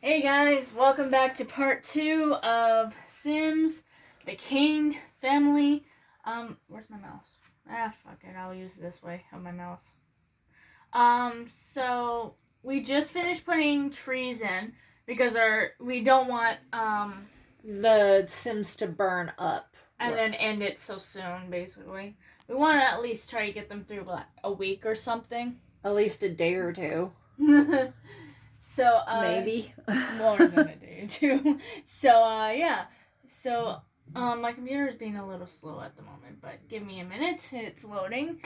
Hey guys, welcome back to part 2 of Sims, the Kane family. Where's my mouse? Fuck it, I'll use it this way of my mouse. So we just finished putting trees in because we don't want the Sims to burn up and then end it so soon. Basically, we want to at least try to get them through a week or something. At least a day or two. So maybe more than a day or two. So yeah. So my computer is being a little slow at the moment, but give me a minute. It's loading.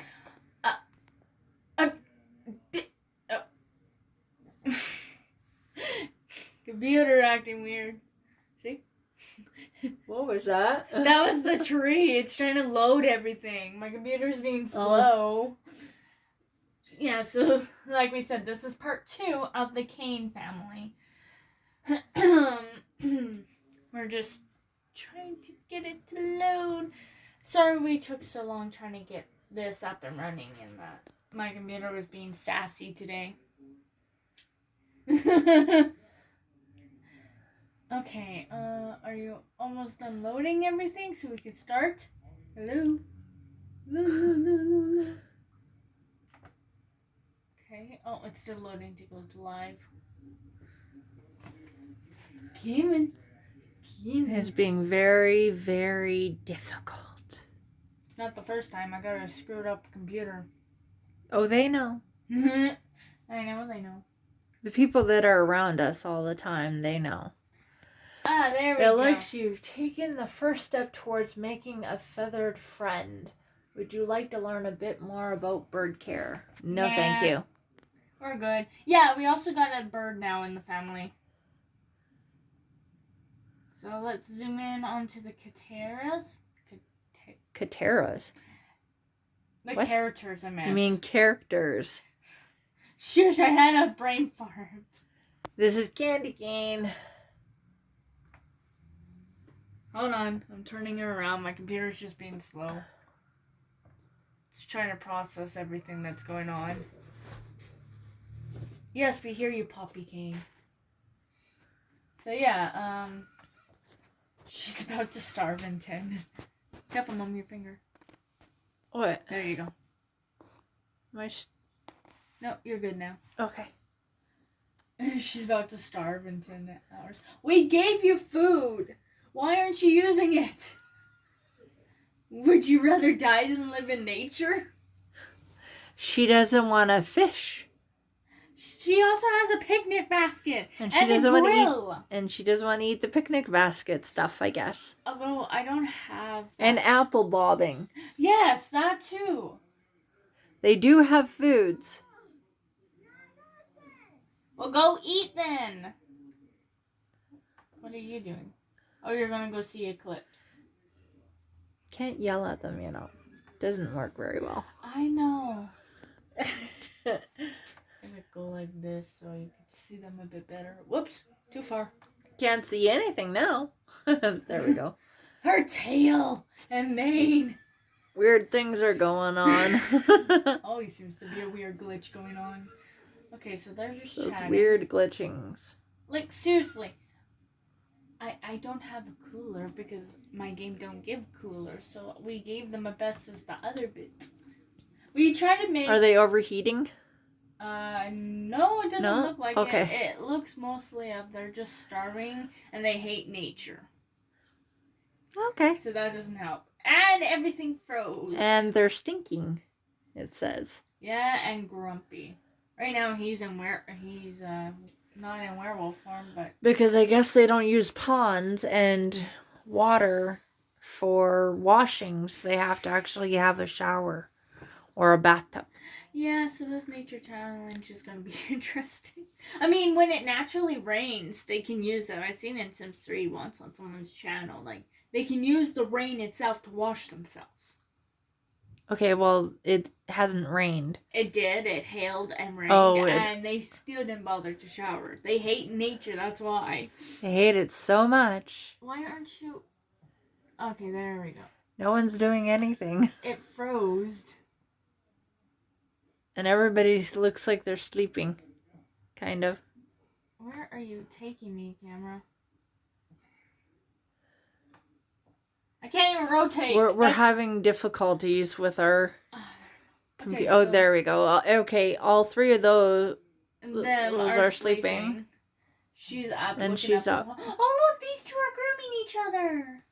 Computer acting weird. See? What was that? That was the tree. It's trying to load everything. My computer's being slow. Yeah, so like we said, this is part 2 of the Kane family. We're just trying to get it to load. Sorry we took so long trying to get this up and running, and that my computer was being sassy today. Okay, are you almost done loading everything so we can start? Hello? Okay, oh, it's still loading to go to live. Cayman. It's being very, very difficult. It's not the first time. I got a screwed up computer. Oh, they know. I know, they know. The people that are around us all the time, they know. Ah, there we go. Alex, you've taken the first step towards making a feathered friend. Would you like to learn a bit more about bird care? No, thank you. We're good. Yeah, we also got a bird now in the family. So let's zoom in onto the Kateras. Kateras? The What? characters, I meant. You mean characters? Shush, I had a brain fart. This is Candy Cane. Hold on, I'm turning it around. My computer's just being slow. It's trying to process everything that's going on. Yes, we hear you, Poppy King. So yeah, she's about to starve in 10. Careful, Mom, your finger. What? There you go. No, you're good now. Okay. She's about to starve in 10 hours. We gave you food! Why aren't you using it? Would you rather die than live in nature? She doesn't want to fish. She also has a picnic basket And a grill. She doesn't want to eat the picnic basket stuff, I guess. Although I don't have that. And apple bobbing. Yes, that too. They do have foods. Well, go eat then. What are you doing? Oh, you're gonna go see Eclipse. Can't yell at them, you know. Doesn't work very well. I know. I'm gonna go like this so you can see them a bit better. Whoops, too far. Can't see anything now. There we go. Her tail and mane. Weird things are going on. Always seems to be a weird glitch going on. Okay, so they're just Those chatting. weird glitchings. Like, seriously. I don't have a cooler because my game don't give coolers, so we gave them a best as the other bit. We try to make... Are they overheating? No, it doesn't look like it. It looks mostly they're just starving and they hate nature. Okay. So that doesn't help. And everything froze. And they're stinking, it says. Yeah, and grumpy. Right now he's not in werewolf form, but... Because I guess they don't use ponds and water for washings. They have to actually have a shower or a bathtub. Yeah, so this nature challenge is going to be interesting. I mean, when it naturally rains, they can use it. I've seen it in Sims 3 once on someone's channel. Like, they can use the rain itself to wash themselves. Okay, well, it hasn't rained. It did. It hailed and rained. And they still didn't bother to shower. They hate nature. That's why. They hate it so much. Why aren't you... Okay, there we go. No one's doing anything. It froze. And everybody looks like they're sleeping. Kind of. Where are you taking me, camera? I can't even rotate. We're having difficulties with our Okay, oh, there we go. Okay, all three of those are sleeping. She's up and looking she's up. up. Oh, look, these two are grooming each other.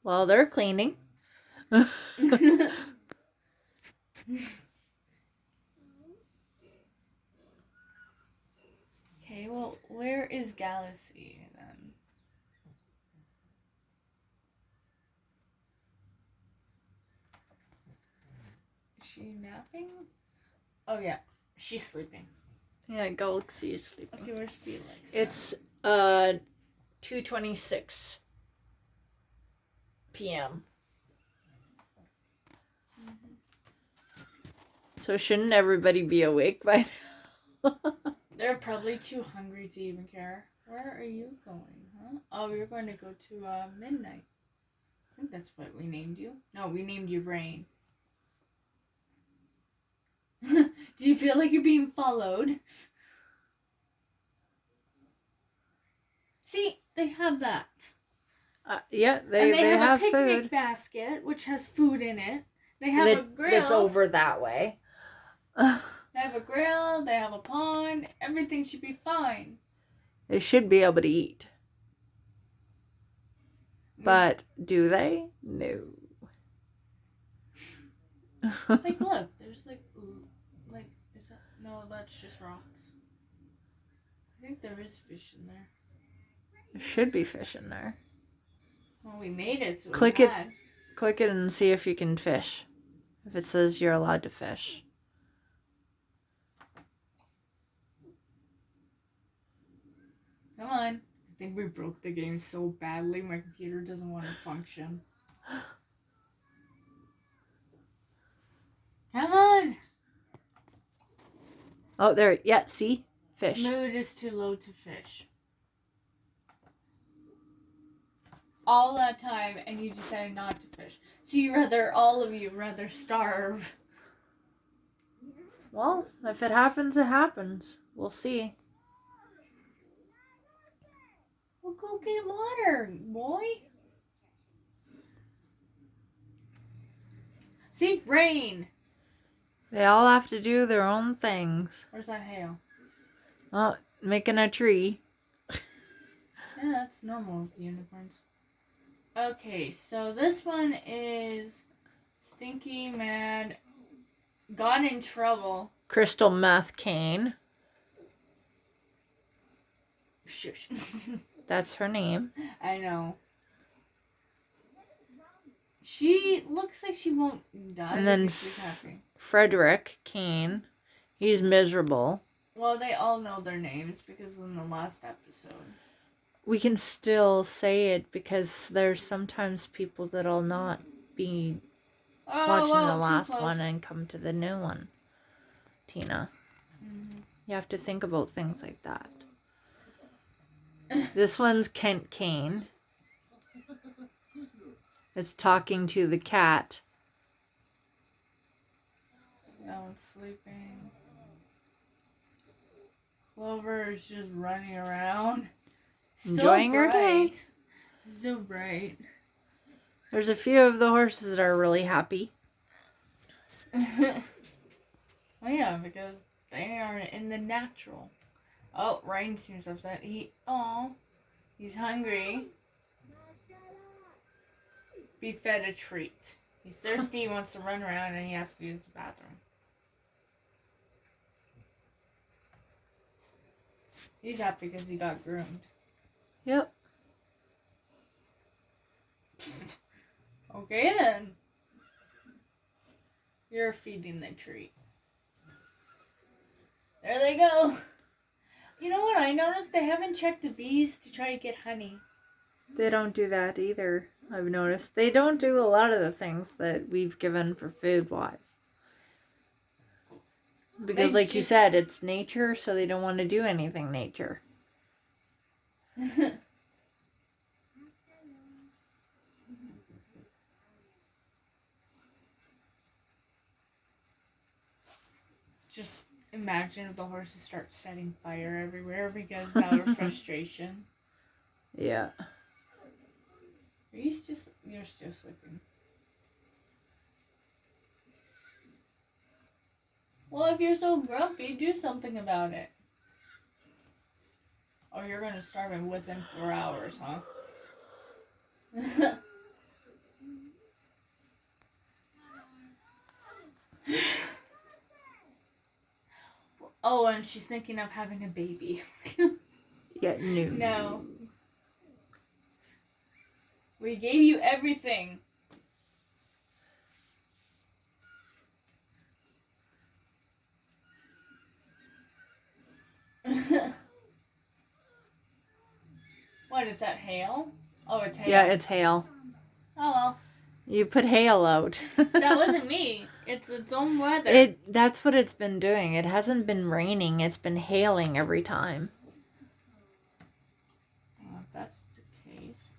Well, they're cleaning. Okay, well, where is Galaxy then? Is she napping? Oh yeah, she's sleeping. Yeah, Galaxy is sleeping. Okay, where's Felix? It's 2:26 p.m. So shouldn't everybody be awake by now? They're probably too hungry to even care. Where are you going, huh? Oh, you're going to go to midnight. I think that's what we named you. No, we named you Rain. Do you feel like you're being followed? See, they have that. Yeah, and they have a picnic food. basket, which has food in it. They have a grill. That's over that way. They have a grill. They have a pond. Everything should be fine. They should be able to eat. But do they? No. Like, look, there's like, is that? No, that's just rocks. I think there is fish in there. There should be fish in there. Well, we made it, so Click it and see if you can fish. If it says you're allowed to fish. Come on. I think we broke the game so badly, my computer doesn't want to function. Come on! Oh, there. Yeah, see? Fish. Mood is too low to fish. All that time, and you decided not to fish. So all of you rather starve. Well, if it happens, it happens. We'll see. Well, go get water, boy. See, rain. They all have to do their own things. Where's that hail? Oh, making a tree. Yeah, that's normal with unicorns. Okay, so this one is Stinky Mad. Got in trouble. Crystal Meth Cane. Shush. That's her name. I know. She looks like she won't die. And then she's happy. Frederick Kane. He's miserable. Well, they all know their names because in the last episode. We can still say it because there's sometimes people that'll not be watching the last one and come to the new one. Tina. Mm-hmm. You have to think about things like that. This one's Kent Kane. It's talking to the cat. That one's sleeping. Clover is just running around. Enjoying her day. So bright. There's a few of the horses that are really happy. Well, yeah, because they are in the natural. Oh, Ryan seems upset. He's hungry. Be fed a treat. He's thirsty, he wants to run around, and he has to use the bathroom. He's happy because he got groomed. Yep. Okay then. You're feeding the treat. There they go. You know what I noticed? They haven't checked the bees to try to get honey. They don't do that either, I've noticed. They don't do a lot of the things that we've given for food-wise. Because like you said, it's nature, so they don't want to do anything nature. Imagine if the horses start setting fire everywhere because of our frustration. Yeah. You're still sleeping. Well, if you're so grumpy, do something about it. Or you're gonna starve in within 4 hours, huh? Oh, and she's thinking of having a baby. Yeah, no. No. We gave you everything. What is that, hail? Oh, it's hail. Yeah, it's hail. Oh, well. You put hail out. That wasn't me. It's its own weather. That's what it's been doing. It hasn't been raining. It's been hailing every time. Oh, if that's the case.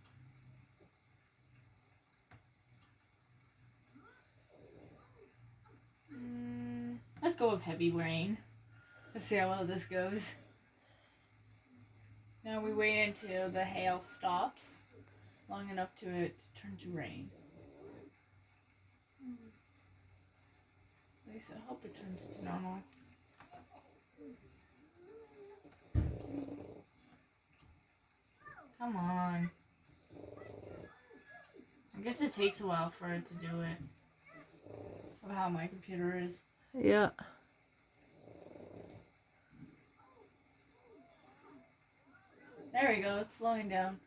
Let's go with heavy rain. Let's see how well this goes. Now we wait until the hail stops long enough to it to turn to rain. At least I hope it turns to normal. Come on. I guess it takes a while for it to do it. Of how my computer is. Yeah. There we go, it's slowing down.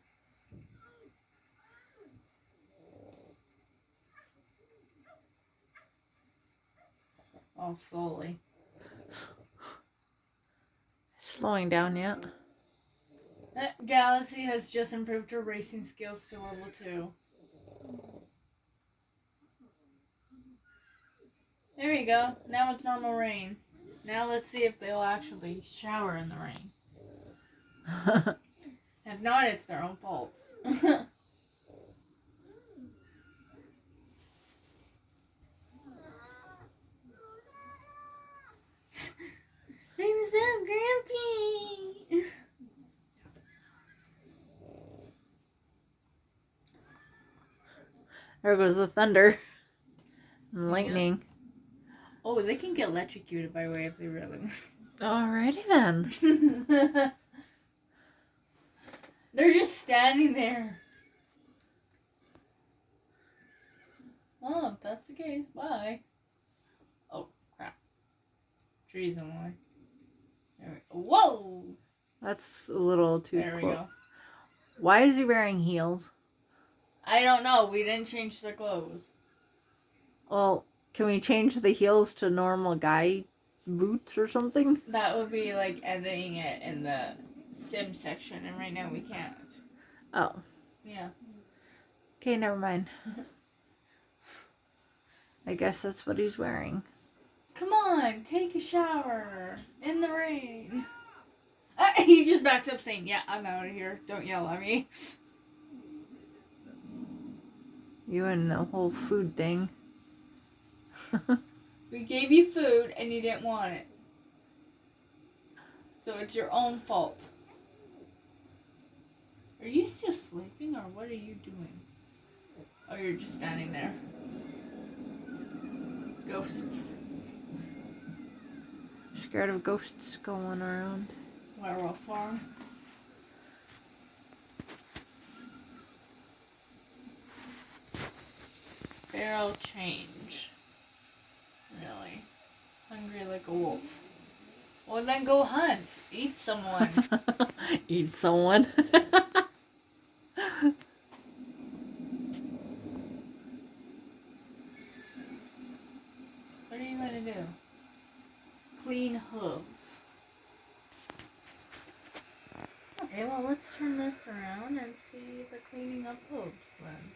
Oh, slowly. Slowing down yet? Galaxy has just improved her racing skills to level 2. There we go. Now it's normal rain. Now let's see if they'll actually shower in the rain. If not, it's their own faults. I'm so grumpy. There goes the thunder. And lightning. Oh, they can get electrocuted by way if they really. Alrighty then. They're just standing there. Oh, if that's the case, bye. Oh, crap. Trees in the way. There we go. Whoa! That's a little too There we close. go. Why is he wearing heels? I don't know. We didn't change the clothes. Well, can we change the heels to normal guy boots or something? That would be like editing it in the sim section, and right now we can't. Oh. Yeah. Okay, never mind. I guess that's what he's wearing. Come on, take a shower in the rain. He just backs up saying, yeah, I'm out of here. Don't yell at me. You and the whole food thing. We gave you food and you didn't want it. So it's your own fault. Are you still sleeping or what are you doing? Oh, you're just standing there. Ghosts. Scared of ghosts going around. Werewolf farm. Barrel change. Really? Hungry like a wolf. Well, then go hunt. Eat someone. Eat someone. What are you going to do? Clean hooves. Okay, well, let's turn this around and see the cleaning up hooves then.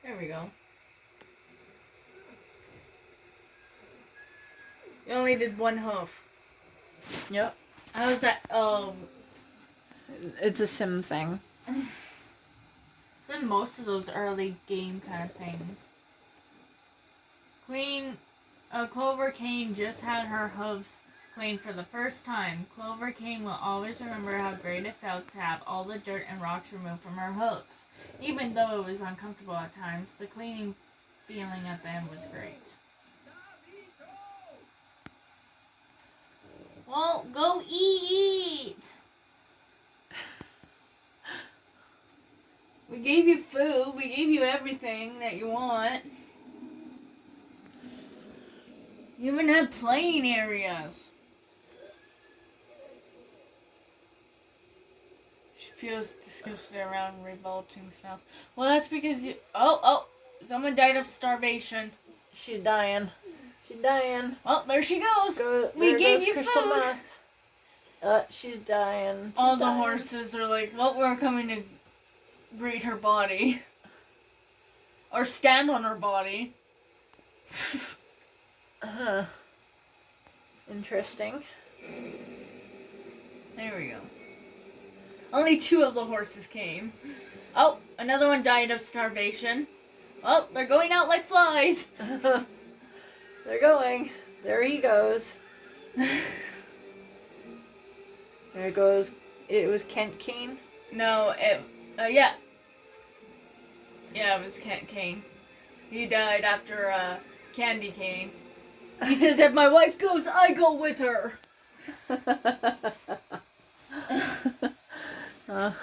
There we go. You only did one hoof. Yep. How's that? Oh. It's a sim thing. It's in most of those early game kind of things. Clover Kane just had her hooves clean for the first time. Clover King will always remember how great it felt to have all the dirt and rocks removed from her hoofs. Even though it was uncomfortable at times, the cleaning feeling at the end was great. Well, go eat! We gave you food. We gave you everything that you want. You even had playing areas. She feels disgusted around revolting smells. Well, that's because you... Oh, someone died of starvation. She's dying. She's dying. Well, there she goes. We gave you Crystal food. Meth. She's dying. All the horses are like, well, we're coming to greet her body. Or stand on her body. Interesting. There we go. Only 2 of the horses came. Oh, another one died of starvation. Well, they're going out like flies. They're going. There he goes. There goes. It was Kent Kane? No, yeah. Yeah, it was Kent Kane. He died after, Candy Cane. He says, if my wife goes, I go with her. At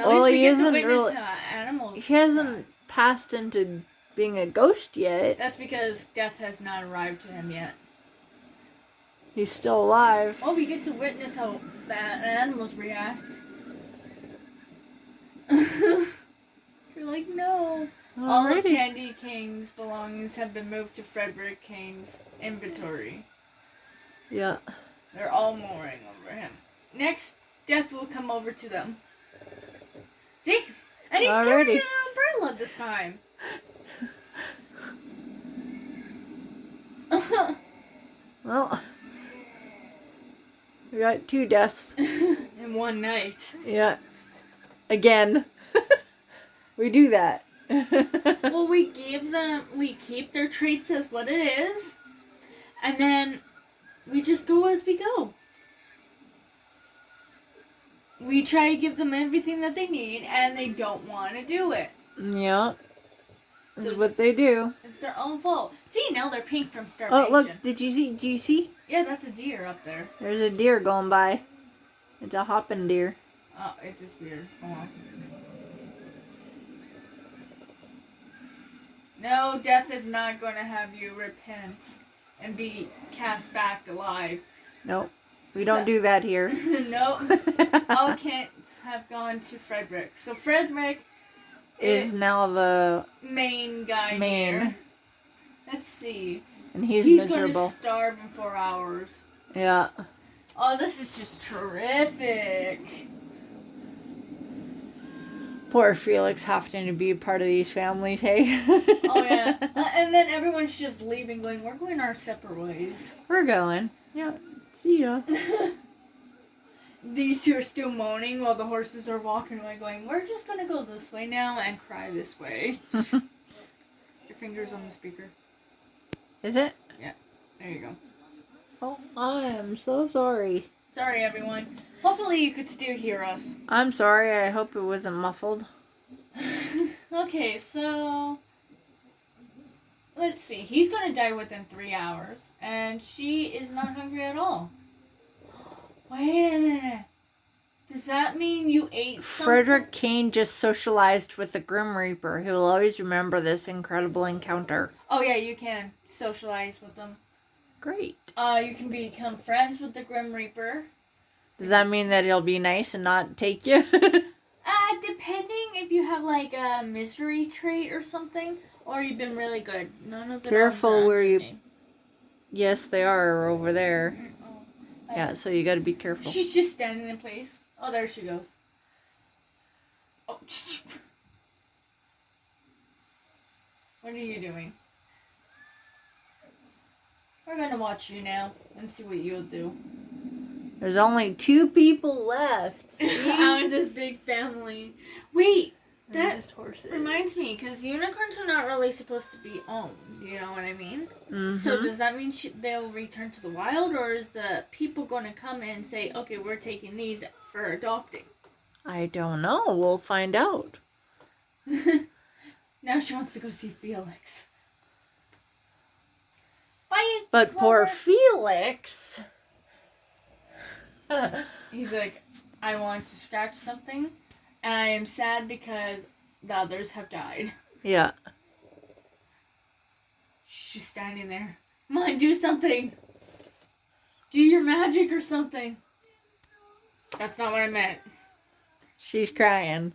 least we get to witness animals. He hasn't passed into being a ghost yet. That's because death has not arrived to him yet. He's still alive. Oh, we get to witness how the animals react. You're like, no. Alrighty. All of Candy Cane's belongings have been moved to Frederick Kane's inventory. Yeah. They're all mourning over him. Next, death will come over to them. See? And he's carrying an umbrella this time. Well, we got 2 deaths. In one night. Yeah. Again. We do that. Well, we keep their traits as what it is, and then we just go as we go. We try to give them everything that they need, and they don't want to do it. Yeah. That's what they do. It's their own fault. See, now they're pink from starvation. Oh, look. Did you see? Do you see? Yeah, that's a deer up there. There's a deer going by. It's a hopping deer. Oh, it disappeared. Hold on. No, death is not going to have you repent and be cast back alive. Nope. We don't do that here. Nope. All Kents have gone to Frederick. So Frederick is now the main guy here. Let's see. And he's miserable. miserable. Going to starve in 4 hours. Yeah. Oh, this is just terrific. Poor Felix having to be a part of these families, hey? Oh, yeah. And then everyone's just leaving, going, we're going our separate ways. We're going. Yeah. See ya. These 2 are still moaning while the horses are walking away, going, we're just going to go this way now and cry this way. Your finger's on the speaker. Is it? Yeah. There you go. Oh, I am so sorry. Sorry, everyone. Hopefully you could still hear us. I'm sorry. I hope it wasn't muffled. Okay, so... Let's see. He's going to die within 3 hours. And she is not hungry at all. Wait a minute. Does that mean you ate something? Frederick Kane just socialized with the Grim Reaper. He will always remember this incredible encounter. Oh, yeah, you can socialize with them. Great. You can become friends with the Grim Reaper. Does that mean that he'll be nice and not take you? Depending if you have, like, a misery trait or something, or you've been really good. None of the Careful where you... Yes, they are over there. Oh, yeah, so you gotta be careful. She's just standing in place. Oh, there she goes. Oh, what are you doing? We're gonna watch you now and see what you'll do. There's only 2 people left. Out of this big family. Wait, That reminds me, because unicorns are not really supposed to be owned, you know what I mean? Mm-hmm. So does that mean they'll return to the wild, or is the people going to come in and say, okay, we're taking these for adopting? I don't know. We'll find out. Now she wants to go see Felix. Bye, but poor Felix. He's like, I want to scratch something, and I am sad because the others have died. Yeah. She's standing there. Come on, do something. Do your magic or something. That's not what I meant. She's crying.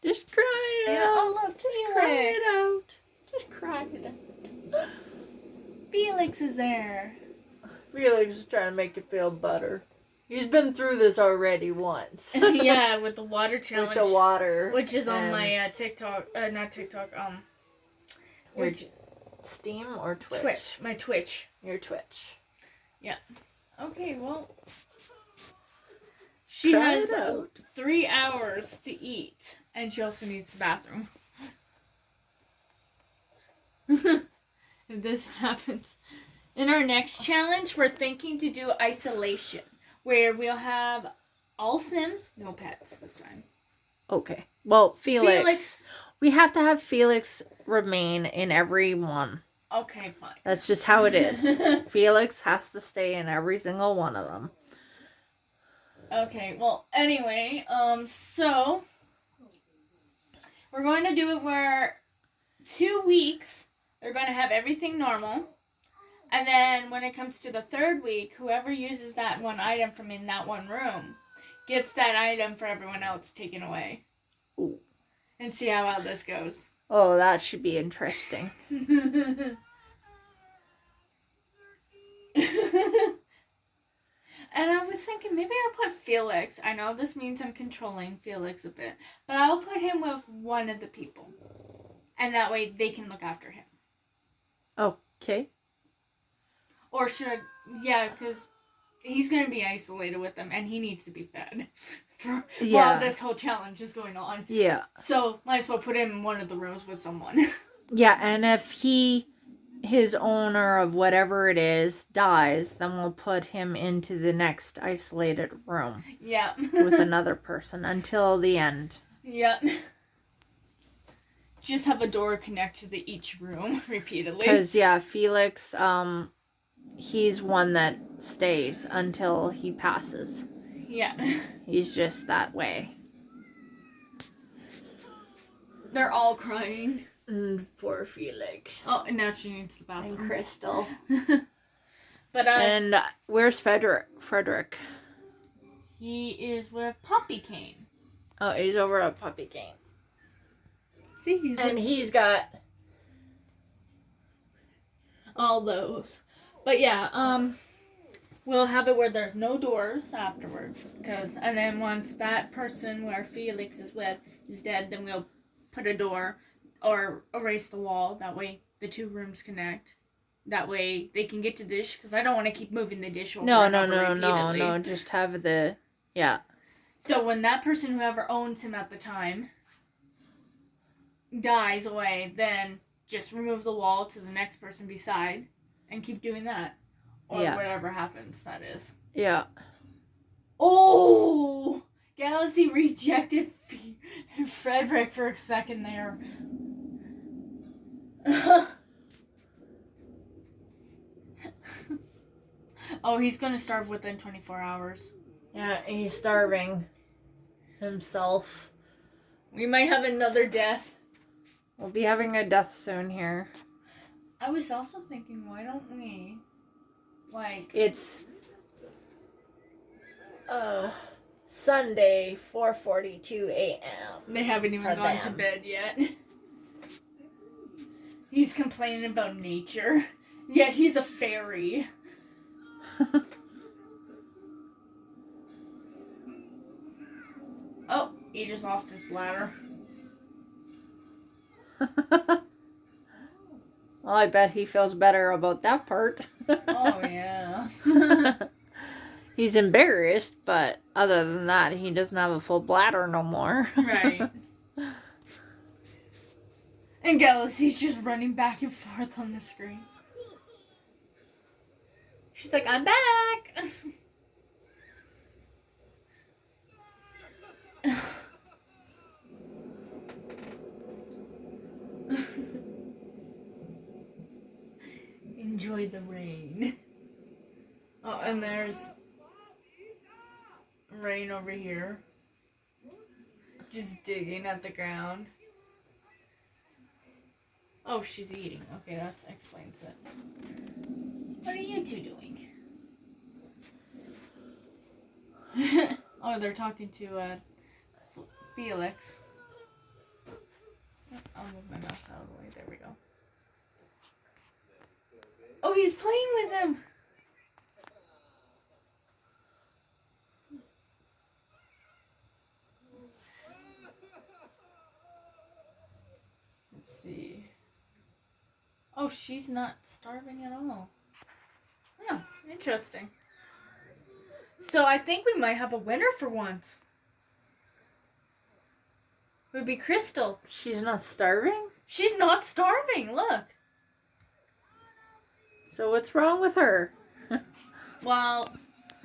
Just cry it out. Oh, look, just cry it out. Just cry it out. Felix is there. Felix is trying to make you feel better. He's been through this already once. Yeah, with the water challenge. With the water. Which is on my TikTok, not TikTok, which Steam or Twitch? Twitch. My Twitch. Your Twitch. Yeah. Okay, well. She has 3 hours to eat. And she also needs the bathroom. If this happens. In our next challenge, we're thinking to do isolation. Where we'll have all Sims, no pets this time. Okay. Well, Felix. We have to have Felix remain in every one. Okay, fine. That's just how it is. Felix has to stay in every single one of them. Okay, well, anyway, so we're going to do it where 2 weeks, they're going to have everything normal. And then when it comes to the 3rd week, whoever uses that one item from in that one room gets that item for everyone else taken away. Ooh. And see how well this goes. Oh, that should be interesting. And I was thinking, maybe I'll put Felix. I know this means I'm controlling Felix a bit. But I'll put him with one of the people. And that way they can look after him. Okay. Or should I... Yeah, because he's going to be isolated with them. And he needs to be fed. While this whole challenge is going on. Yeah. So, might as well put him in one of the rooms with someone. Yeah, and if his owner of whatever it is, dies, then we'll put him into the next isolated room. Yeah. With another person until the end. Yeah. Just have a door connect to each room repeatedly. Because, Felix, he's one that stays until he passes. Yeah. He's just that way. They're all crying. Poor Felix. Oh, and now she needs the bathroom. And Crystal. But and where's Frederick? He is with Poppy Cane. Oh, he's over at Poppy Cane. See, he's got all those. But yeah, we'll have it where there's no doors afterwards. And then once that person where Felix is with is dead, then we'll put a door or erase the wall. That way the 2 rooms connect. That way they can get to the dish. Because I don't want to keep moving the dish over No. Just have the... Yeah. So when that person, whoever owns him at the time, dies away, then just remove the wall to the next person beside. And keep doing that. Or whatever happens, that is. Yeah. Oh! Galaxy rejected Frederick for a second there. Oh, he's gonna starve within 24 hours. Yeah, he's starving himself. We might have another death. We'll be having a death soon here. I was also thinking, why don't we, It's Sunday, 4:42 a.m. They haven't even gone to bed yet. He's complaining about nature. Yet he's a fairy. Oh, he just lost his bladder. Well, I bet he feels better about that part. Oh, yeah. He's embarrassed, but other than that, he doesn't have a full bladder no more. Right. And Galaxy's just running back and forth on the screen. She's like, I'm back! Enjoy the rain. Oh, and there's rain over here. Just digging at the ground. Oh, she's eating. Okay, that explains it. What are you two doing? Oh, they're talking to Felix. I'll move my mouse out of the way. There we go. Oh, he's playing with him. Let's see. Oh, she's not starving at all. Oh, interesting. So I think we might have a winner for once. It would be Crystal. She's not starving? She's not starving, look. So what's wrong with her? Well,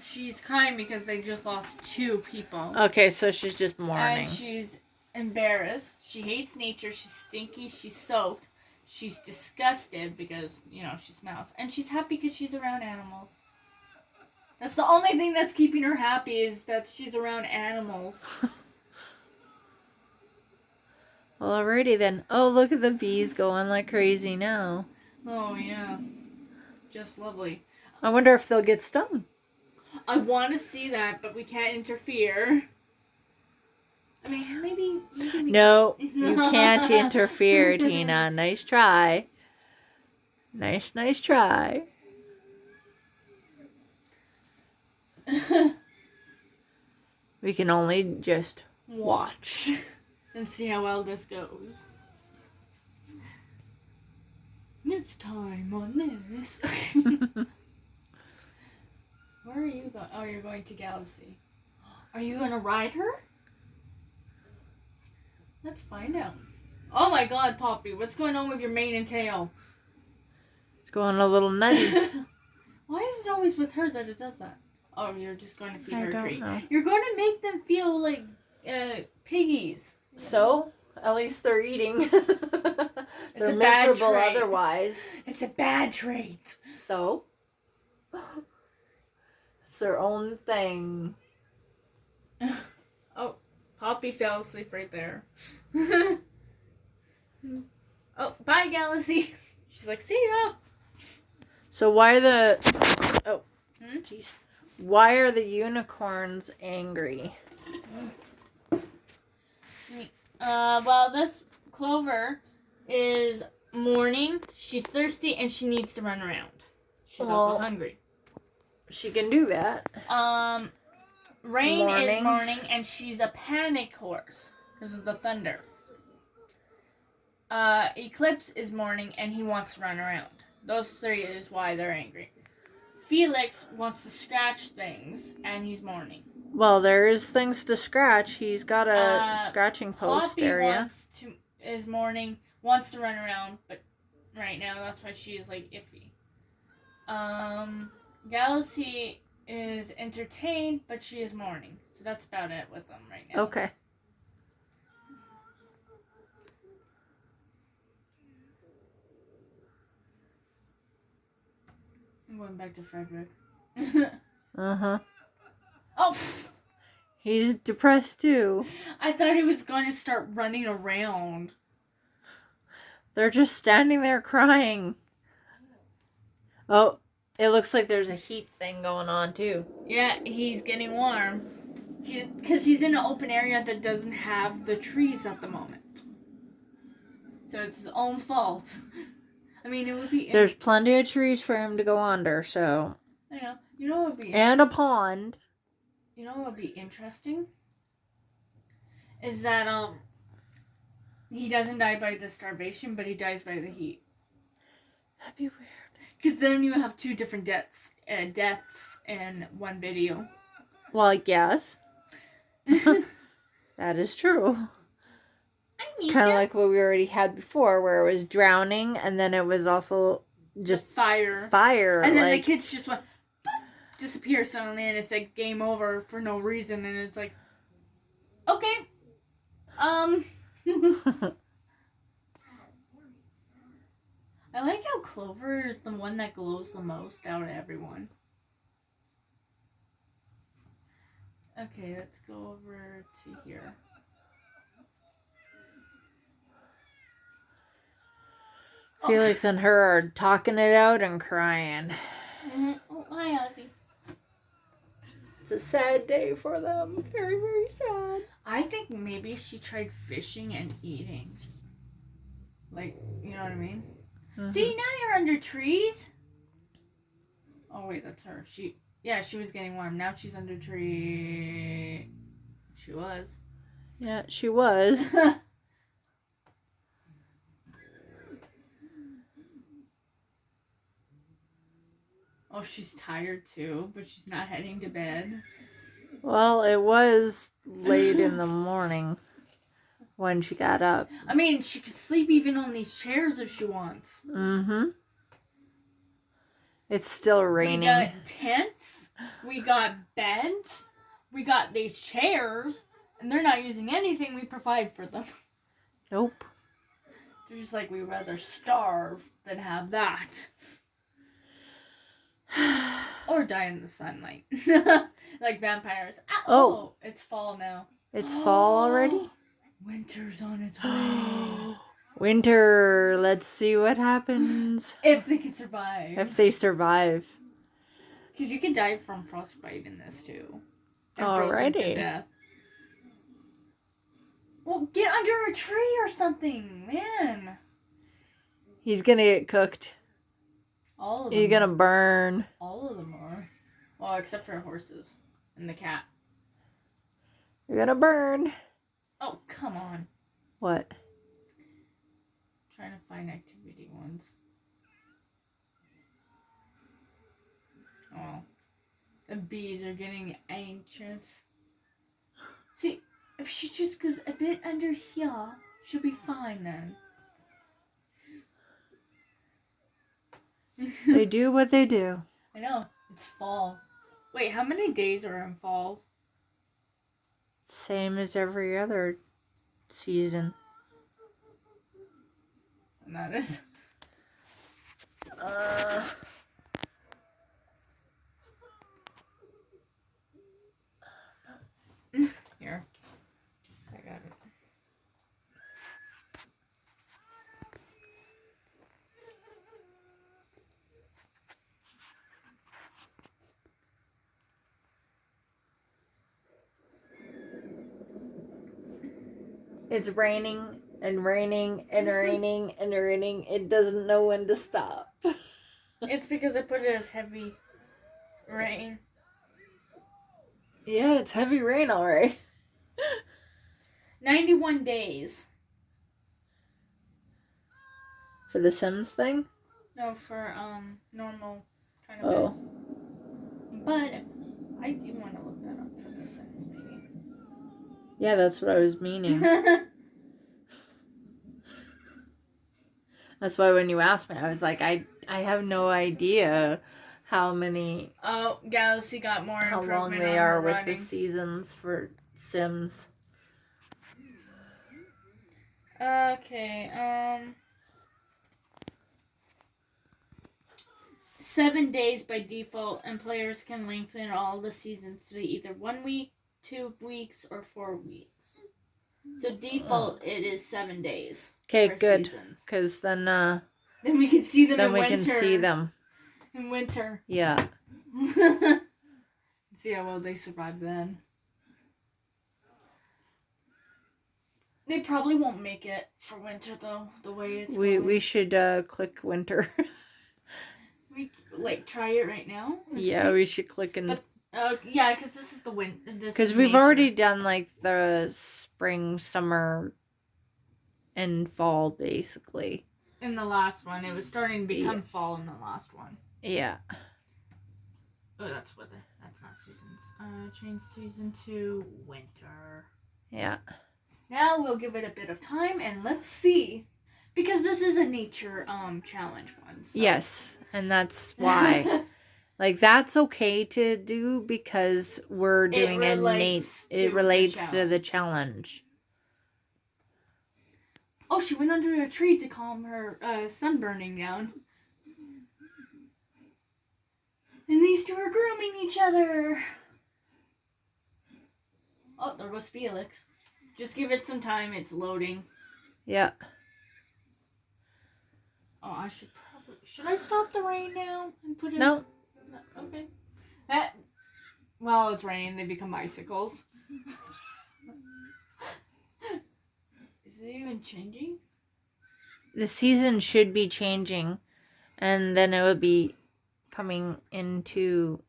she's crying because they just lost 2 people. Okay, so she's just mourning. And she's embarrassed. She hates nature. She's stinky. She's soaked. She's disgusted because, she smells. And she's happy because she's around animals. That's the only thing that's keeping her happy is that she's around animals. Well, alrighty then. Oh, look at the bees going like crazy now. Oh, yeah. Just lovely. I wonder if they'll get stung. I want to see that, but we can't interfere. I mean, maybe No, you can't interfere, Tina. Nice try. Nice try. We can only just watch. And see how well this goes. It's time on this. Where are you going? Oh, you're going to Galaxy. Are you going to ride her? Let's find out. Oh my god, Poppy. What's going on with your mane and tail? It's going a little nutty. Why is it always with her that it does that? Oh, you're just going to feed her a treat. Know. You're going to make them feel like piggies. So, at least they're eating. They're a bad miserable trait. otherwise. It's a bad trait. So, it's their own thing. Oh, Poppy fell asleep right there. Oh, bye, Galaxy. She's like, see ya. So why are the... Oh, jeez. Why are the unicorns angry? Well, this Clover is mourning. She's thirsty and she needs to run around. She's also hungry. She can do that. Rain is mourning and she's a panic horse because of the thunder. Eclipse is mourning and he wants to run around. Those 3 is why they're angry. Felix wants to scratch things and he's mourning. Well, there is things to scratch. He's got a scratching post Poppy area. is mourning, wants to run around, but right now that's why she is like iffy. Galaxy is entertained, but she is mourning. So that's about it with them right now. Okay. I'm going back to Frederick. Uh-huh. Oh! He's depressed too. I thought he was going to start running around. They're just standing there crying. Oh, it looks like there's a heat thing going on too. Yeah, he's getting warm. Because he's in an open area that doesn't have the trees at the moment. So it's his own fault. I mean, it would be... There's plenty of trees for him to go under, so... I know. You know what would be... And a pond. You know what would be interesting? Is that, he doesn't die by the starvation, but he dies by the heat. That'd be weird. Because then you have 2 different deaths in one video. Well, yes. That is true. I kind of like what we already had before, where it was drowning, and then it was also just fire. And then the kids just went, disappear suddenly, and it's like game over for no reason, and it's like, okay. I like how Clover is the one that glows the most out of everyone. Okay, let's go over to here. Felix and her are talking it out and crying. Mm-hmm. Oh, hi, Ozzy. It's a sad day for them. Very, very sad. I think maybe she tried fishing and eating. Like, you know what I mean? Mm-hmm. See, now you're under trees. Oh, wait, that's her. She was getting warm. Now she's under tree. She was. Yeah, she was. Oh, she's tired too, but she's not heading to bed. Well, it was late in the morning when she got up. I mean, she could sleep even on these chairs if she wants. Mm-hmm. It's still raining. We got tents. We got beds. We got these chairs. And they're not using anything we provide for them. Nope. They're just like, we'd rather starve than have that. Or die in the sunlight. Like vampires. Oh, it's fall now. It's fall already? Winter's on its way. Winter. Let's see what happens. If they can survive. If they survive. Because you can die from frostbite in this too. And alrighty. Frozen to death. Well, get under a tree or something, man. He's gonna get cooked. All of them. He's gonna burn. All of them are. Well, except for horses and the cat. You're gonna burn. Oh, come on. What? I'm trying to find activity ones. Oh. The bees are getting anxious. See, if she just goes a bit under here, she'll be fine then. They do what they do. I know. It's fall. Wait, how many days are in fall? Same as every other season. And that is... Here. I got it. It's raining and raining and raining and raining. It doesn't know when to stop. It's because I put it as heavy rain. Yeah, it's heavy rain, alright. 91 days. For the Sims thing? No, for normal kind of bed. But I do want to look that up for the Sims, maybe. Yeah, that's what I was meaning. That's why when you asked me, I was like, I have no idea how many... Oh, Galaxy got more how long they are with the seasons for Sims. Okay, 7 days by default, and players can lengthen all the seasons to either 1 week, 2 weeks, or 4 weeks. So default, it is 7 days. Okay, good. Because then we can see them in winter. Then we can see them. In winter. Yeah. See how well they survive then. They probably won't make it for winter though, the way it's going. We should click winter. We try it right now. Yeah, we should click in. Yeah, because this is the winter. Because we've already done like the spring, summer, and fall basically. In the last one, it was starting to become fall in the last one. Yeah. Oh, that's not seasons. Change season to winter. Yeah. Now we'll give it a bit of time and let's see. Because this is a nature challenge one. So. Yes, and that's why. Like, that's okay to do because we're doing it relates to the challenge. Oh, she went under a tree to calm her sun burning down. And these two are grooming each other. Oh, there goes Felix. Just give it some time. It's loading. Yeah. Oh, should I stop the rain now and put it? No. Okay. Well, it's raining. They become icicles. Is it even changing? The season should be changing, and then it would be coming into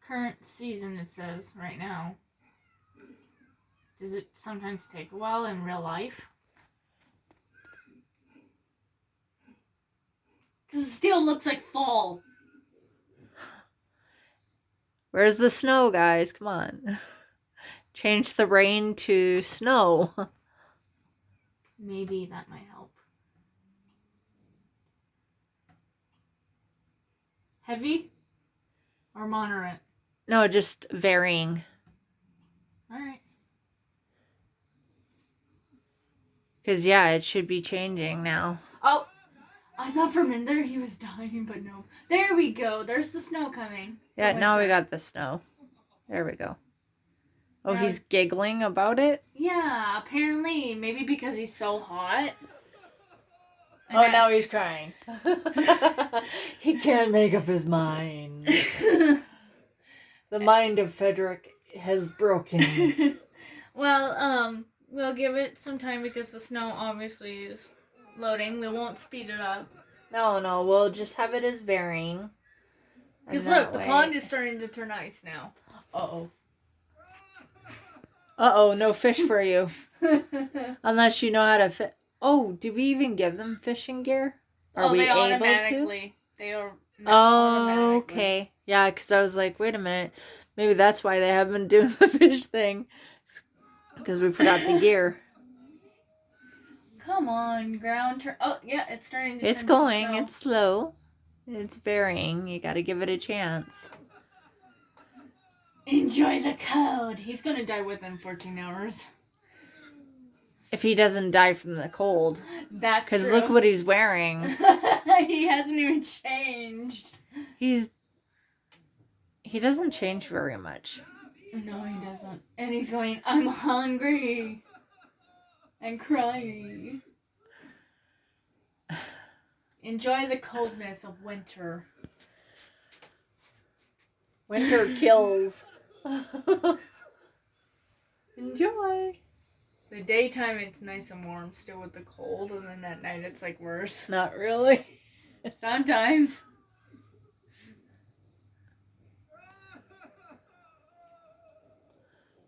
current season. It says right now. Does it sometimes take a while in real life? Because it still looks like fall. Where's the snow, guys? Come on. Change the rain to snow. Maybe that might help. Heavy or moderate? No, just varying. Alright. Because, yeah, it should be changing now. Oh, I thought from in there he was dying, but no. There we go. There's the snow coming. Yeah, now we got the snow. There we go. Oh, now, he's giggling about it? Yeah, apparently. Maybe because he's so hot. And now he's crying. He can't make up his mind. The mind of Frederick has broken. Well, we'll give it some time because the snow obviously is loading. We won't speed it up. No, we'll just have it as varying. Because look, the pond is starting to turn ice now. Uh-oh, no fish for you. Unless you know how to fish. Oh, do we even give them fishing gear? Are we able to? They are. Oh, okay. Yeah, because I was like, wait a minute. Maybe that's why they haven't been doing the fish thing. Because we forgot the gear. Come on, ground turn. Oh, yeah, it's starting to It's going. It's slow. It's varying. You got to give it a chance. Enjoy the code. He's going to die within 14 hours. If he doesn't die from the cold. That's true. Because look what he's wearing. He hasn't even changed. He doesn't change very much. No, he doesn't. And he's going, I'm hungry. And crying. Enjoy the coldness of winter. Winter kills. Enjoy. The daytime it's nice and warm still with the cold, and then at night it's like worse. Not really. Sometimes.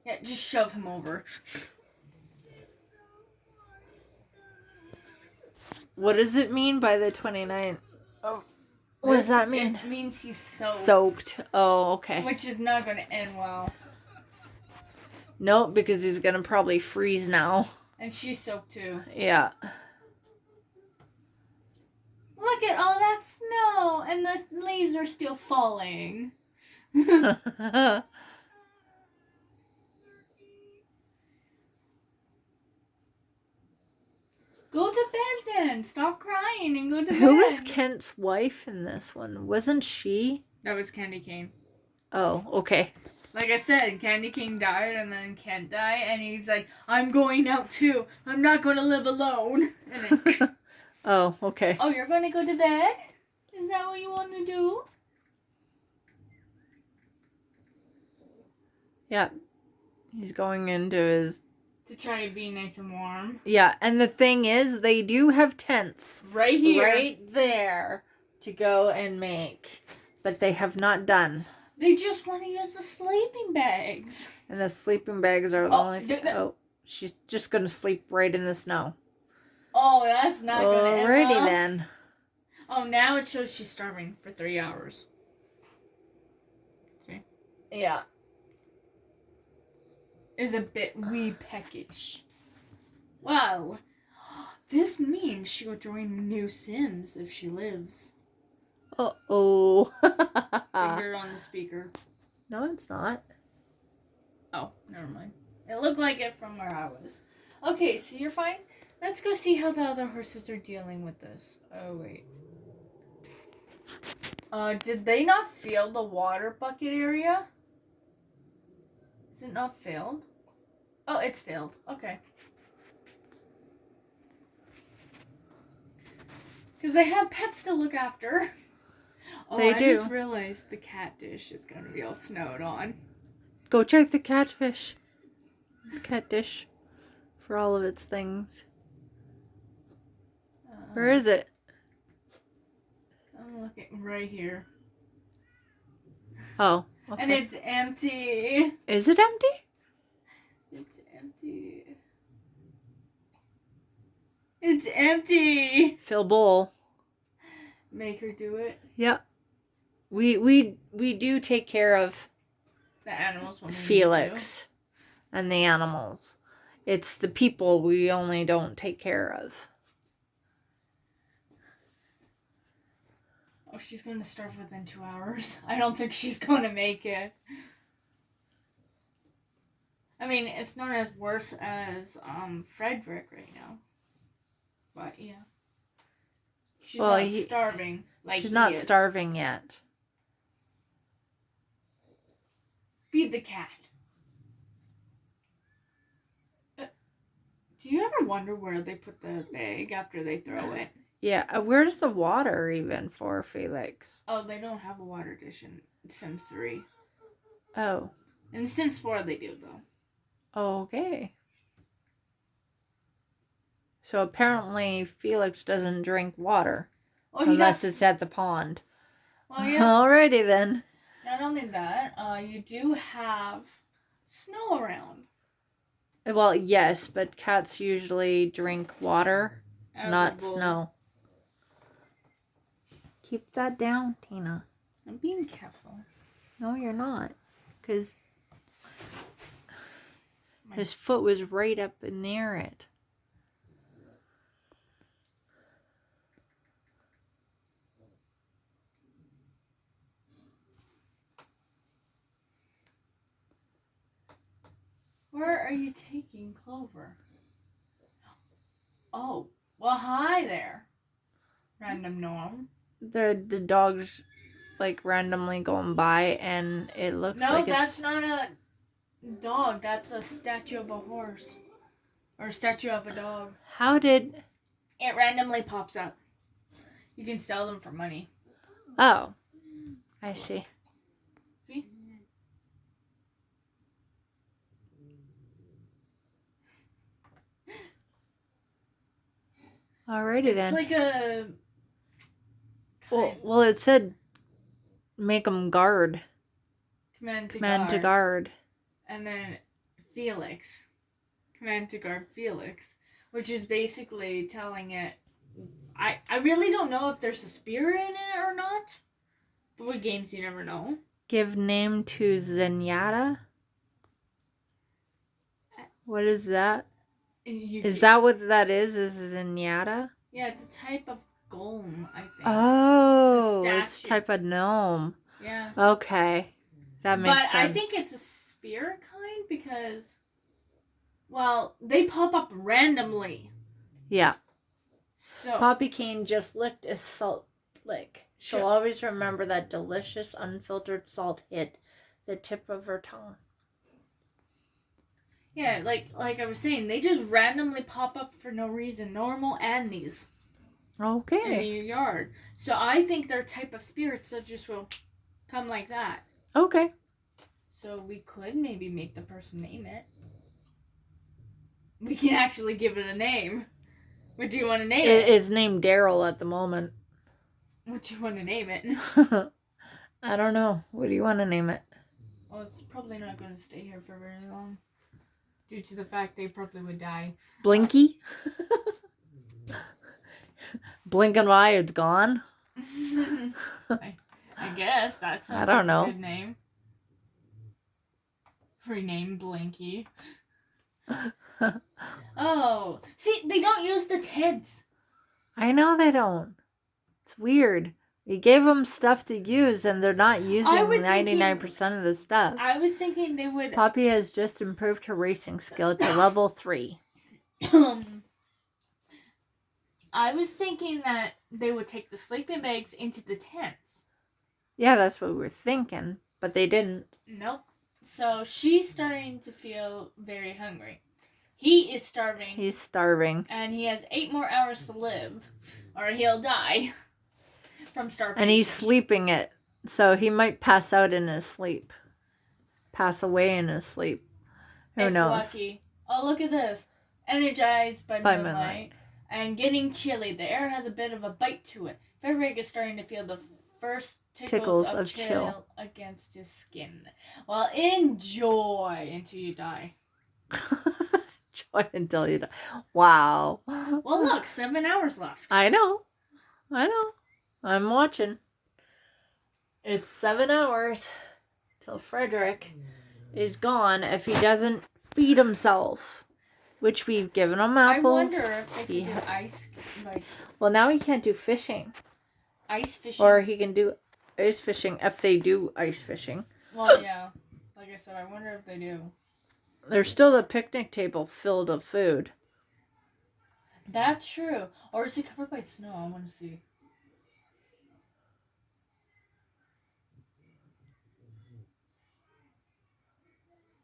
Yeah, just shove him over. What does it mean by the 29th? Oh, what does that mean? It means he's soaked. Soaked. Oh, okay. Which is not going to end well. Nope, because he's going to probably freeze now. And she's soaked too. Yeah. Look at all that snow! And the leaves are still falling. Go to bed then. Stop crying and go to bed. Who was Kent's wife in this one? Wasn't she? That was Candy Cane. Oh, okay. Like I said, Candy King died and then Kent died, and he's like, I'm going out too. I'm not going to live alone. And then, oh, okay. Oh, you're going to go to bed? Is that what you want to do? Yeah. He's going into his... To try to be nice and warm. Yeah, and the thing is, they do have tents. Right here. Right there to go and make. But they have not done. They just want to use the sleeping bags. And the sleeping bags are the only thing. Oh, she's just going to sleep right in the snow. Oh, that's not going to end well. Alrighty then. Oh, now it shows she's starving for 3 hours. See? Yeah. Is a bit wee peckish. Well, this means she will join new Sims if she lives. Uh-oh. Finger on the speaker. No, it's not. Oh, never mind. It looked like it from where I was. Okay, so you're fine? Let's go see how the other horses are dealing with this. Oh, wait. Did they not fill the water bucket area? Is it not filled? Oh, it's filled. Okay. Because they have pets to look after. Oh, They do. I just realized the cat dish is going to be all snowed on. Go check the catfish. Cat dish. For all of its things. Where is it? I'm looking right here. Oh, okay. And it's empty. Is it empty? It's empty. It's empty. Fill bowl. Make her do it. Yep. We do take care of The animals when we Felix and the animals. It's the people we only don't take care of. Oh, she's going to starve within 2 hours. I don't think she's going to make it. I mean, it's not as worse as Frederick right now. But, yeah. She's not starving. Like she's not starving yet. Feed the cat. Do you ever wonder where they put the bag after they throw it? Yeah, where's the water even for Felix? Oh, they don't have a water dish in Sims 3. Oh. In Sims 4 they do, though. Okay. So apparently Felix doesn't drink water. Unless it's at the pond. Well, yeah. Alrighty then. Not only that, you do have snow around. Well, yes, but cats usually drink water, not snow. Keep that down, Tina. I'm being careful. No, you're not. Because his foot was right up near it. Where are you taking Clover? Oh, well, hi there, random gnome. The dog's like randomly going by, and it looks like No, that's not a dog. That's a statue of a horse. Or a statue of a dog. How did... It randomly pops up. You can sell them for money. Oh. I see. See? Alrighty then. It's like a... Well, it said make them guard. Command to guard. And then Felix. Command to guard Felix. Which is basically telling it... I really don't know if there's a spirit in it or not. But with games, you never know. Give name to Zenyatta? What is that? Is that what that is? Is Zenyatta? Yeah, it's a type of golem, I think. Oh, it's type of gnome. Yeah. Okay. That makes sense. But I think it's a spirit kind because, well, they pop up randomly. Yeah. So Poppy Kane just licked a salt lick. She'll always remember that delicious unfiltered salt hit the tip of her tongue. Yeah, like I was saying, they just randomly pop up for no reason. Normal and these. Okay. In your yard. So I think they're type of spirits that just will come like that. Okay. So we could maybe make the person name it. We can actually give it a name. What do you want to name it? It's named Daryl at the moment. What do you want to name it? I don't know. What do you want to name it? Well, it's probably not going to stay here for very long. Due to the fact they probably would die. Blinky? Blink and why it's gone? I guess that sounds like a good name. Rename Blinky. Oh, don't use the tents. I know they don't. It's weird. We gave them stuff to use, and they're not using 99% of the stuff. I was thinking they would... Poppy has just improved her racing skill to level 3. I was thinking that they would take the sleeping bags into the tents. Yeah, that's what we were thinking, but they didn't. Nope. So she's starting to feel very hungry. He is starving. He's starving. And he has 8 more hours to live, or he'll die from starvation. And he's sleeping it, so he might pass out in his sleep. Pass away in his sleep. Who knows? Lucky. Oh, look at this. Energized by moonlight. And getting chilly. The air has a bit of a bite to it. Frederick is starting to feel the first tickles of chill against his skin. Well, enjoy until you die. Enjoy until you die. Wow. Well, look, 7 hours left. I know. I'm watching. It's 7 hours till Frederick is gone if he doesn't feed himself. Which we've given him apples. I wonder if they can do ice, like... Well, now he can't do fishing. Ice fishing? Or he can do ice fishing if they do ice fishing. Well, yeah. Like I said, I wonder if they do. There's still the picnic table filled with food. That's true. Or is it covered by snow? I want to see.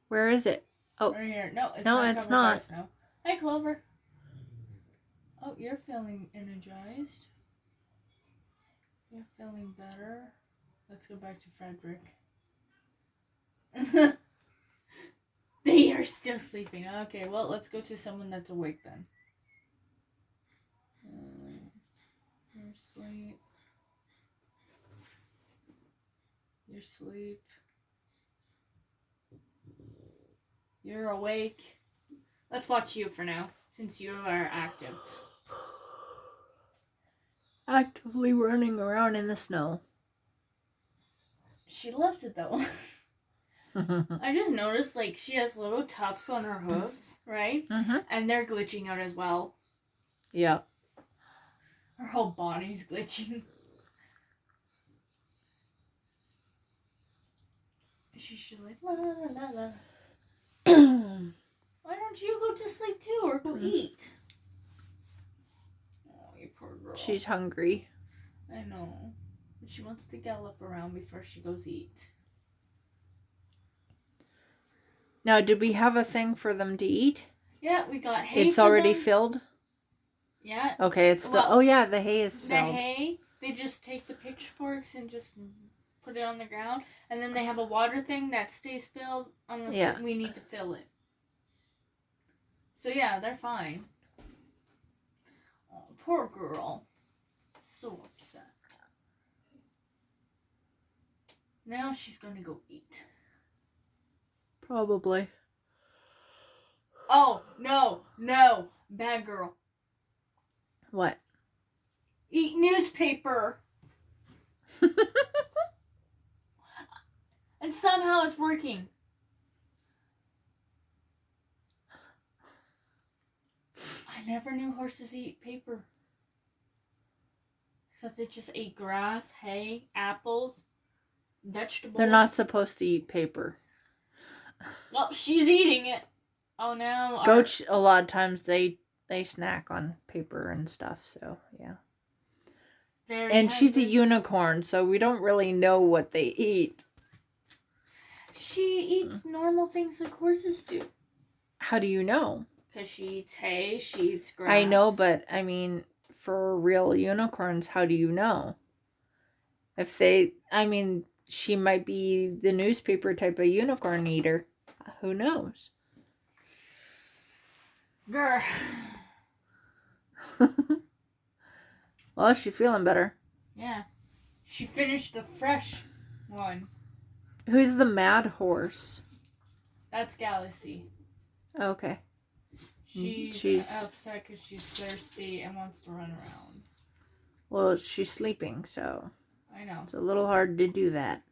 Where is it? Oh, right here. No, it's not. By snow. Hi, Clover. Oh, you're feeling energized. You're feeling better. Let's go back to Frederick. They are still sleeping. Okay, well, let's go to someone that's awake then. Your sleep. Your sleep. You're awake. Let's watch you for now, since you are active. Actively running around in the snow. She loves it, though. I just noticed, like, she has little tufts on her hooves, right? Mm-hmm. And they're glitching out as well. Yeah. Her whole body's glitching. She should, like, la la la la. Why don't you go to sleep too, or go eat? Oh, you poor girl. She's hungry. I know. But she wants to gallop around before she goes eat. Now, did we have a thing for them to eat? Yeah, we got hay. It's already filled? Yeah. Okay, it's still... oh, yeah, the hay is filled. The hay, they just take the pitchforks and just put it on the ground. And then they have a water thing that stays filled unless we need to fill it. So, yeah, they're fine. Oh, poor girl. So upset. Now she's going to go eat. Probably. Oh, no. Bad girl. What? Eat newspaper. And somehow it's working. I never knew horses eat paper. Except they just ate grass, hay, apples, vegetables. They're not supposed to eat paper. Well, she's eating it. Oh, now... Goats, a lot of times, they snack on paper and stuff, so, yeah. And she's a unicorn, so we don't really know what they eat. She eats normal things like horses do. How do you know? Because she eats hay, she eats grass. I know, but, I mean, for real unicorns, how do you know? If they... I mean, she might be the newspaper type of unicorn eater. Who knows? Grr. Well, she's feeling better. Yeah. She finished the fresh one. Who's the mad horse? That's Galaxy. Okay. She's upset because she's thirsty and wants to run around. Well, she's sleeping, so... I know. It's a little hard to do that.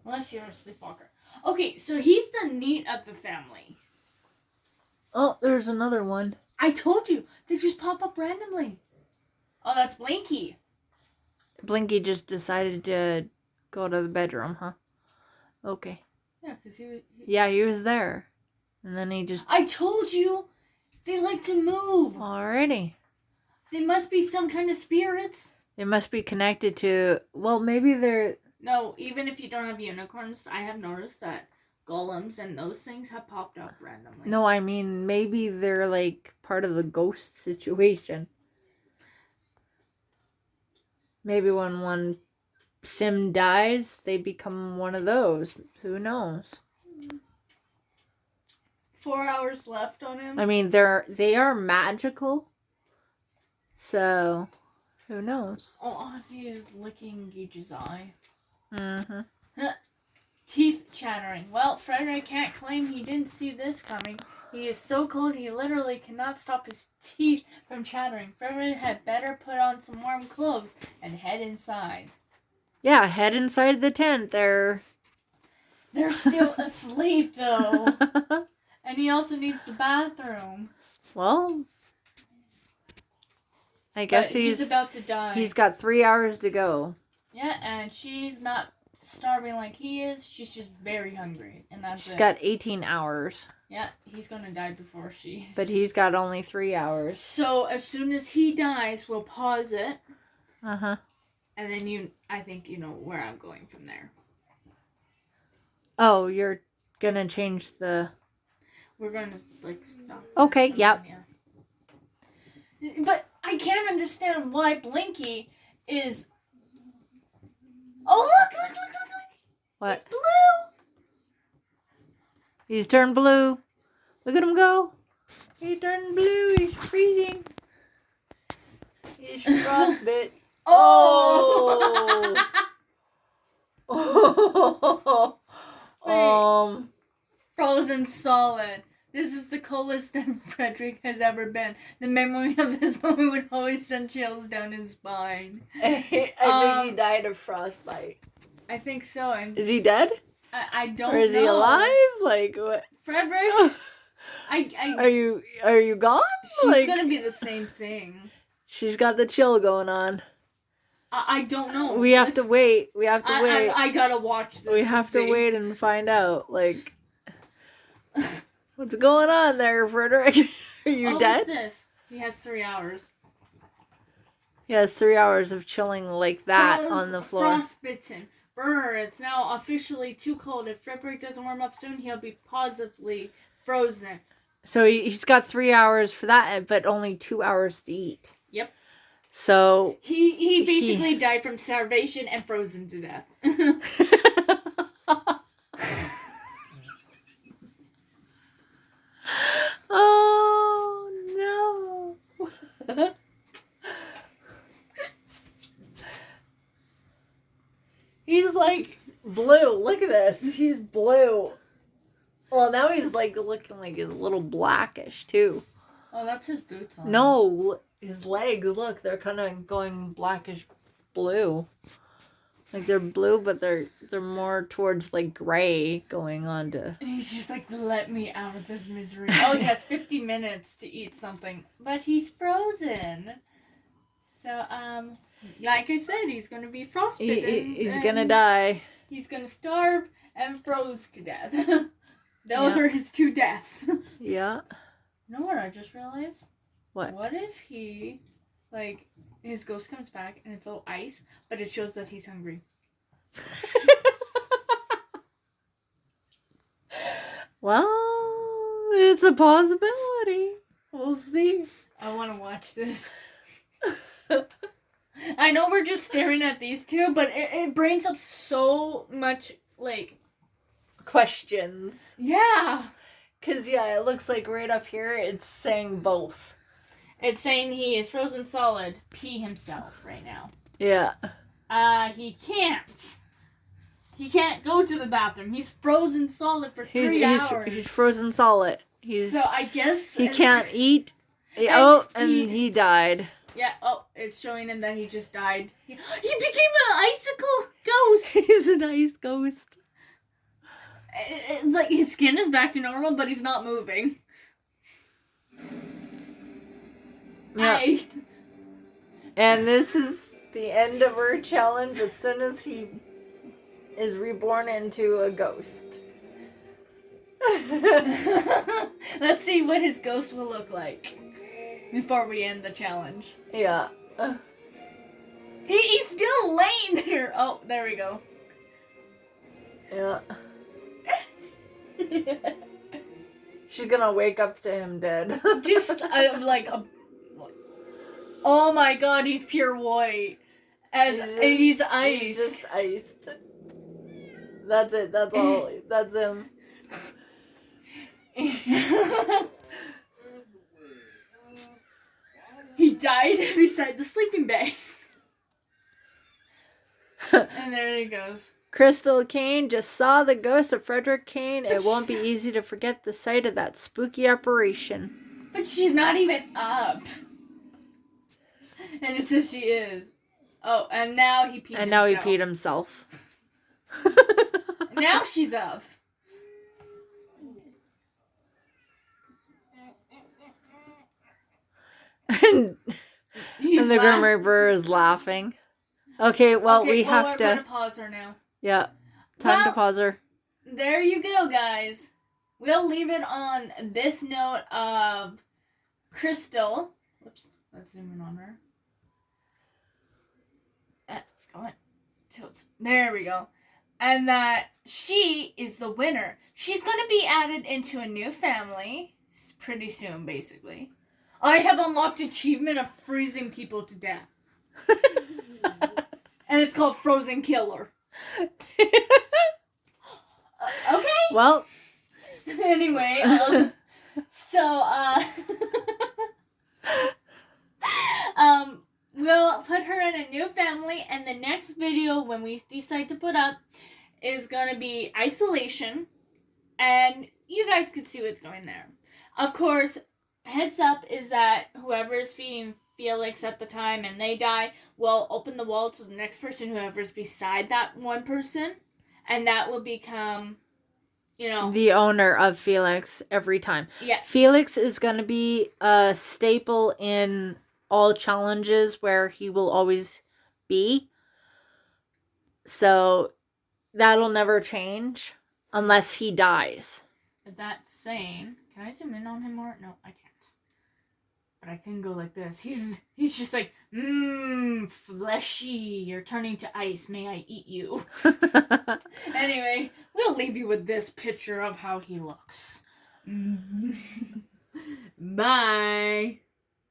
Unless you're a sleepwalker. Okay, so he's the neat of the family. Oh, there's another one. I told you. They just pop up randomly. Oh, that's Blinky. Blinky just decided to go to the bedroom, huh? Okay. Yeah, because he was there. And then he just... I told you! They like to move! Alrighty. They must be some kind of spirits. They must be connected to... Well, maybe they're... No, even if you don't have unicorns, I have noticed that golems and those things have popped up randomly. No, I mean, maybe they're like part of the ghost situation. Maybe when one sim dies, they become one of those. Who knows? 4 hours left on him. I mean, they are magical. So, who knows? Oh, Ozzy is licking Gage's eye. Mm-hmm. Teeth chattering. Well, Frederick can't claim he didn't see this coming. He is so cold he literally cannot stop his teeth from chattering. Frederick had better put on some warm clothes and head inside. Yeah, head inside the tent. They're still asleep, though. And he also needs the bathroom. Well, I guess he's about to die. He's got 3 hours to go. Yeah, and she's not starving like he is. She's just very hungry, and that's She's got 18 hours. Yeah, he's gonna die before she is. But he's got only 3 hours. So as soon as he dies, we'll pause it. Uh-huh. And then I think you know where I'm going from there. Oh, you're gonna change the... We're gonna, stop. Okay, yep. Yeah. But I can't understand why Blinky is... Oh, look! What? He's blue! He's turned blue. Look at him go. He turned blue. He's freezing. He's frostbit. Oh! Frozen solid. This is the coldest that Frederick has ever been. The memory of this moment would always send chills down his spine. I think he died of frostbite. I think so. Is he dead? I don't know. Or is he alive? Like what? Frederick? Are you gone? She's gonna be the same thing. She's got the chill going on. I don't know. We have to wait. We have to wait. I gotta watch this. We have to wait and find out. Like, what's going on there, Frederick? Are you dead? What's this? He has 3 hours. He has 3 hours of chilling like that on the floor. Frostbitten. Brr, it's now officially too cold. If Frederick doesn't warm up soon, he'll be positively frozen. So he's got 3 hours for that, but only 2 hours to eat. Yep. So he basically died from starvation and frozen to death. Oh no. He's like blue. Look at this. He's blue. Well, now he's like looking like he's a little blackish too. Oh, that's his boots on. No, his legs. Look, they're kind of going blackish blue. Like they're blue, but they're more towards like gray going on to... He's just like, let me out of this misery. Oh, he has 50 minutes to eat something, but he's frozen. So, like I said, he's going to be frostbitten. He's going to die. He's going to starve and froze to death. Those are his 2 deaths. Yeah. You know what I just realized? What? What if he, like, his ghost comes back and it's all ice, but it shows that he's hungry? Well, it's a possibility. We'll see. I want to watch this. I know we're just staring at these two, but it brings up so much, like... questions. Yeah. Because, yeah, it looks like right up here it's saying both. It's saying he is frozen solid, pee himself right now. Yeah. He can't. He can't go to the bathroom. He's frozen solid for 3 hours. He's frozen solid. So I guess... He can't eat. And he died. Yeah, it's showing him that he just died. He became an icicle ghost! He's an ice ghost. It's like his skin is back to normal, but he's not moving. Yeah. And this is the end of our challenge as soon as he is reborn into a ghost. Let's see what his ghost will look like before we end the challenge. Yeah. He's still laying there. Oh, there we go. Yeah. She's gonna wake up to him dead. Just like a. Oh my god, he's pure white. He's iced. He's just iced. That's it. That's all. That's him. He died beside the sleeping bag. And there he goes. Crystal Kane just saw the ghost of Frederick Kane. It won't be easy to forget the sight of that spooky apparition. But she's not even up. And it says she is. Oh, and now he peed himself. And now he peed himself. Now she's up. And the Grim Reaper is laughing. Okay, well, we have to... We're going to pause her now. Yeah, time to pause her. There you go, guys. We'll leave it on this note of Crystal. Whoops, let's zoom in on her. Go on, tilt. There we go. And that she is the winner. She's going to be added into a new family pretty soon, basically. I have unlocked achievement of freezing people to death. And it's called Frozen Killer. Okay. Well. Anyway, we'll put her in a new family, and the next video when we decide to put up is gonna be isolation, and you guys could see what's going there. Of course, heads up is that whoever is feeding Felix at the time and they die will open the wall to the next person, whoever's beside that one person, and that will become, the owner of Felix every time. Yeah. Felix is going to be a staple in all challenges where he will always be. So that'll never change unless he dies. That's saying, can I zoom in on him more? No, I can't. But I can go like this. He's just like, fleshy. You're turning to ice. May I eat you? Anyway, we'll leave you with this picture of how he looks. Bye.